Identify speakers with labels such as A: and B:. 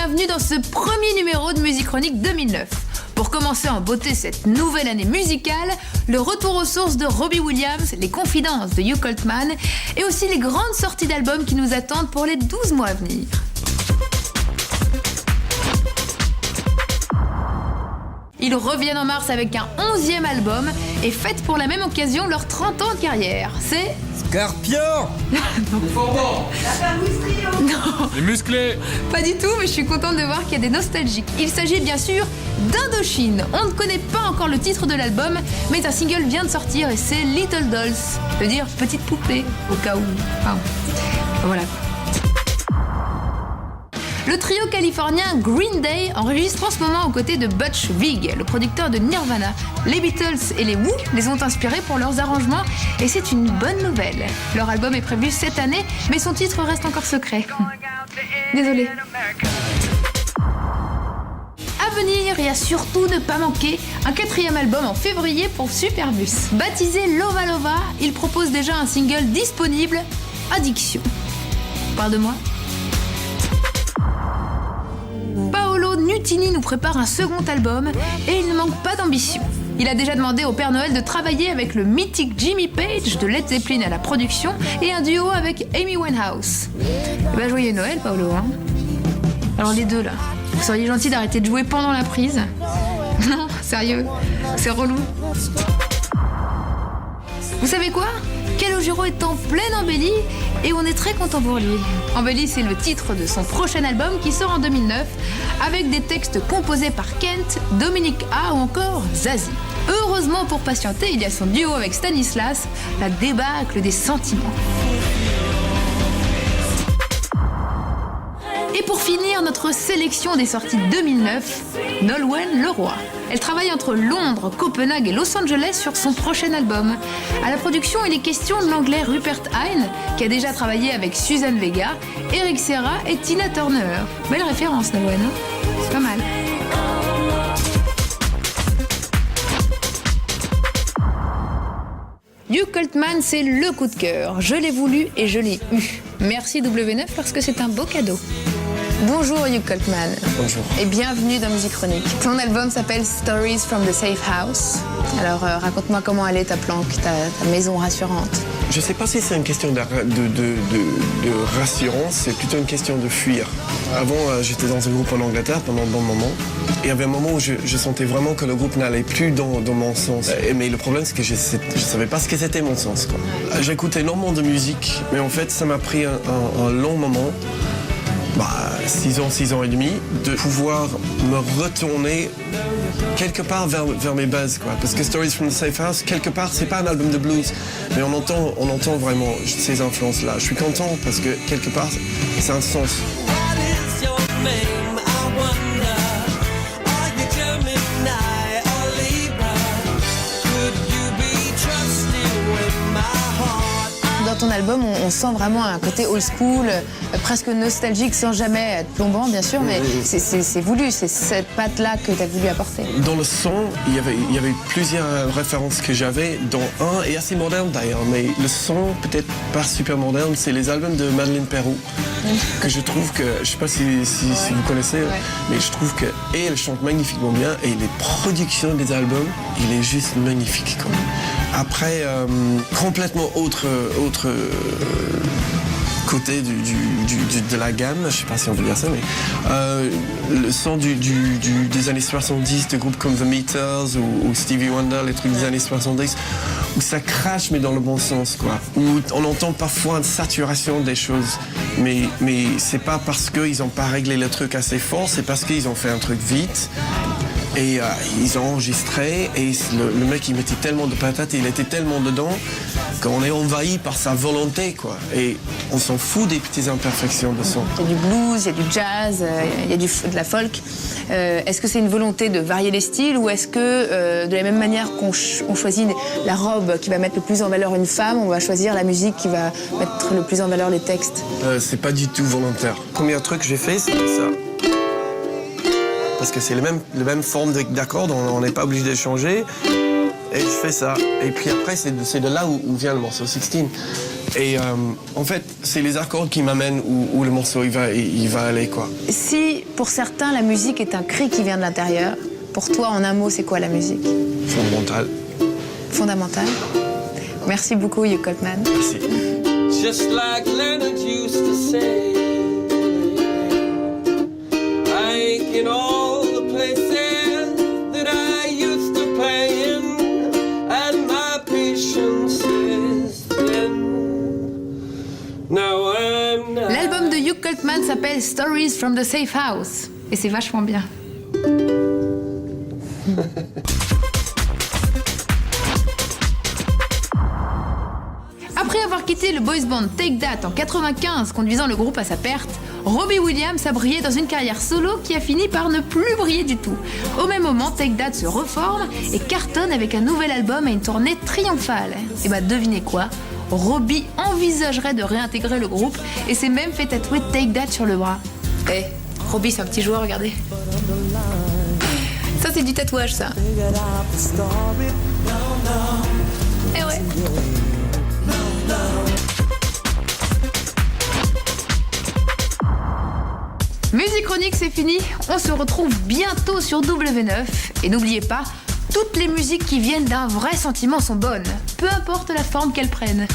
A: bienvenue dans ce premier numéro de Musique Chronique 2009. Pour commencer en beauté cette nouvelle année musicale, le retour aux sources de Robbie Williams, les confidences de Hugh Coltman et aussi les grandes sorties d'albums qui nous attendent pour les 12 mois à venir. Ils reviennent en mars avec un 11e album et fêtent pour la même occasion leurs 30 ans de carrière. C'est...
B: Scorpion.
A: Non,
C: Les musclés.
A: pas du tout, mais je suis contente de voir qu'il y a des nostalgiques. Il s'agit bien sûr d'Indochine. On ne connaît pas encore le titre de l'album, mais un single vient de sortir et c'est Little Dolls. Ça veut dire petite poupée, au cas où. Enfin, voilà. Le trio californien Green Day enregistre en ce moment aux côtés de Butch Vig, le producteur de Nirvana. Les Beatles et les Who les ont inspirés pour leurs arrangements et c'est une bonne nouvelle. Leur album est prévu cette année, mais son titre reste encore secret. Désolée. À venir et à surtout ne pas manquer, un 4e album en février pour Superbus. Baptisé Lova Lova, il propose déjà un single disponible, Addiction. Parle de moi. Paolo Nutini nous prépare un second album et il ne manque pas d'ambition. Il a déjà demandé au Père Noël de travailler avec le mythique Jimmy Page de Led Zeppelin à la production et un duo avec Amy Winehouse. Eh ben, joyeux Noël, Paolo, hein. Alors les deux là, vous seriez gentil d'arrêter de jouer pendant la prise? Non, sérieux, c'est relou. Vous savez quoi? Calogero est en pleine embellie et on est très content pour lui. Embellie, c'est le titre de son prochain album qui sort en 2009 avec des textes composés par Kent, Dominique A ou encore Zazie. Heureusement pour patienter, il y a son duo avec Stanislas, la débâcle des sentiments. Et pour finir, notre sélection des sorties 2009, Nolwenn Leroy. Elle travaille entre Londres, Copenhague et Los Angeles sur son prochain album. À la production, il est question de l'anglais Rupert Hine, qui a déjà travaillé avec Suzanne Vega, Eric Serra et Tina Turner. Belle référence, Nolwenn, hein? C'est pas mal. Hugh Coltman, c'est le coup de cœur. Je l'ai voulu et je l'ai eu. Merci W9 parce que c'est un beau cadeau. Bonjour Hugh Coltman.
B: Bonjour.
A: Et bienvenue dans Musique Chronique. Ton album s'appelle Stories from the Safe House. Alors raconte-moi comment elle est ta planque, ta maison rassurante.
B: Je sais pas si c'est une question de rassurance, c'est plutôt une question de fuir. Avant, j'étais dans un groupe en Angleterre pendant un bon moment. Et il y avait un moment où je sentais vraiment que le groupe n'allait plus dans mon sens. Mais le problème, c'est que je savais pas ce que c'était mon sens, quoi. J'écoutais énormément de musique, mais en fait, ça m'a pris un long moment. 6 ans et demi, de pouvoir me retourner quelque part vers mes bases, quoi. Parce que Stories from the Safe House, quelque part, c'est pas un album de blues, mais on entend vraiment ces influences-là. Je suis content parce que quelque part, c'est un sens.
A: Dans ton album, on sent vraiment un côté old school, presque nostalgique, sans jamais être plombant, bien sûr, mais c'est voulu, c'est cette patte-là que tu as voulu apporter.
B: Dans le son, il y avait plusieurs références que j'avais, dont un est assez moderne d'ailleurs, mais le son, peut-être pas super moderne, c'est les albums de Madeleine Perrault, que je trouve que, je sais pas si vous connaissez, mais je trouve que elle chante magnifiquement bien et les productions des albums, il est juste magnifique, quoi. Après, complètement autre côté de la gamme, je sais pas si on peut dire ça, mais le son des années 70 de groupes comme The Meters ou Stevie Wonder, les trucs des années 70, où ça crache mais dans le bon sens, quoi. Où on entend parfois une saturation des choses, mais c'est pas parce qu'ils ont pas réglé le truc assez fort, c'est parce qu'ils ont fait un truc vite. Et ils ont enregistré et le mec il mettait tellement de patates, il était tellement dedans qu'on est envahi par sa volonté, quoi. Et on s'en fout des petites imperfections de son.
A: Il y a du blues, il y a du jazz, il y a de la folk. Est-ce que c'est une volonté de varier les styles ou est-ce que de la même manière qu'on choisit la robe qui va mettre le plus en valeur une femme, on va choisir la musique qui va mettre le plus en valeur les textes?
B: C'est pas du tout volontaire. Le premier truc que j'ai fait, c'était ça. Parce que c'est le même forme d'accords, on n'est pas obligé de changer. Et je fais ça. Et puis après, c'est de là où vient le morceau 16. Et en fait, c'est les accords qui m'amènent où le morceau il va aller, quoi.
C: Si pour certains la musique est un cri qui vient de l'intérieur, pour toi en un mot c'est quoi la musique?
B: Fondamental.
C: Fondamentale. Merci beaucoup Hugh Coltman.
B: Merci.
D: Just like Leonard used to say, like in all the places that I used to play in, and my patience is thin. Now I'm not.
A: L'album de Hugh Coltman s'appelle Stories from the Safe House. Et c'est vachement bien. Après avoir quitté le boys band Take That en 95, conduisant le groupe à sa perte, Robbie Williams a brillé dans une carrière solo qui a fini par ne plus briller du tout. Au même moment, Take That se reforme et cartonne avec un nouvel album et une tournée triomphale. Et bah devinez quoi, Robbie envisagerait de réintégrer le groupe et s'est même fait tatouer Take That sur le bras. Eh, Robbie c'est un petit joueur, regardez. Ça c'est du tatouage ça. Eh ouais. Musique Chronique, c'est fini. On se retrouve bientôt sur W9. Et n'oubliez pas, toutes les musiques qui viennent d'un vrai sentiment sont bonnes, peu importe la forme qu'elles prennent.